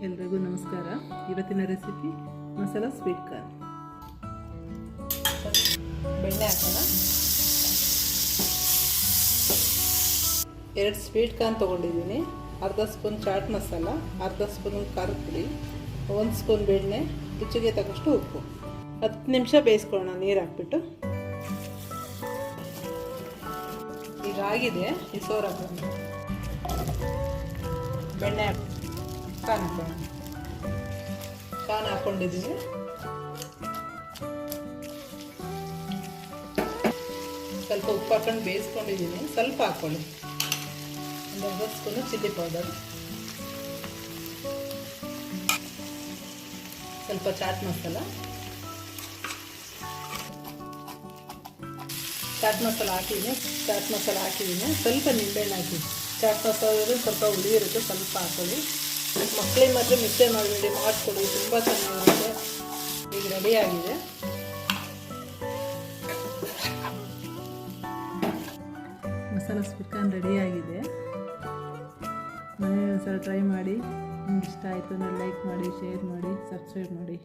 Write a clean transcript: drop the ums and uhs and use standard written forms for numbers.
ಎಲ್ರಿಗೂ ನಮಸ್ಕಾರ. ಇವತ್ತಿನ ರೆಸಿಪಿ ಮಸಾಲ ಸ್ವೀಟ್ ಕಾರ್ನ್. ಬೆಣ್ಣೆ ಹಾಕೋಣ. 2 ಸ್ವೀಟ್ ಕಾರ್ನ್ ತೊಗೊಂಡಿದ್ದೀನಿ. ಅರ್ಧ ಸ್ಪೂನ್ ಚಾಟ್ ಮಸಾಲ, ಅರ್ಧ ಸ್ಪೂನ್ ಖಾರದ ಪುಡಿ, 1 ಸ್ಪೂನ್ ಬೆಣ್ಣೆ, ರುಚಿಗೆ ತಕ್ಕಷ್ಟು ಉಪ್ಪು. 10 ನಿಮಿಷ ಬೇಯಿಸ್ಕೊಳ್ಳೋಣ ನೀರು ಹಾಕ್ಬಿಟ್ಟು. ಈಗ ಆಗಿದೆ, ಈ ಸೋರ್ ಹಾಕೋಣ. ಬೆಣ್ಣೆ ಕಾರ್ನ್ ಹಾಕೋಣ. ಕಾರ್ನ್ ಹಾಕ್ಕೊಂಡಿದ್ದೀನಿ. ಸ್ವಲ್ಪ ಉಪ್ಪು ಹಾಕೊಂಡು ಬೇಯಿಸ್ಕೊಂಡಿದ್ದೀನಿ. ಸ್ವಲ್ಪ ಹಾಕ್ಕೊಳ್ಳಿ. ಒಂದು ಅರ್ಧ ಸ್ಪೂನು ಚಿಲ್ಲಿ ಪೌಡರ್, ಸ್ವಲ್ಪ ಚಾಟ್ ಮಸಾಲ ಹಾಕಿದ್ದೀನಿ. ಸ್ವಲ್ಪ ನಿಂಬೆಹಣ್ಣು ಹಾಕಿದ್ದೀನಿ. ಚಾಟ್ ಮಸಾಲ ಸ್ವಲ್ಪ ಹುಳಿ ಇರುತ್ತೆ, ಸ್ವಲ್ಪ ಹಾಕೊಳ್ಳಿ. ಮಕ್ಕಳಿಗೆ ಮಾತ್ರ ಮಿಕ್ಸರ್ ಮಾಡಬೇಡಿ, ಮಾಡಿಕೊಡಿ, ತುಂಬ ಚೆನ್ನಾಗಿರುತ್ತೆ. ಈಗ ರೆಡಿಯಾಗಿದೆ. ಮಸಾಲ ಸ್ವೀಟ್ ಕಾರ್ನ್ ರೆಡಿಯಾಗಿದೆ. ಮನೆಯಲ್ಲಿ ಒಂದ್ಸಲ ಟ್ರೈ ಮಾಡಿ. ನಿಮ್ಗೆ ಇಷ್ಟ ಆಯಿತು ಅಂದರೆ ಲೈಕ್ ಮಾಡಿ, ಶೇರ್ ಮಾಡಿ, ಸಬ್ಸ್ಕ್ರೈಬ್ ಮಾಡಿ.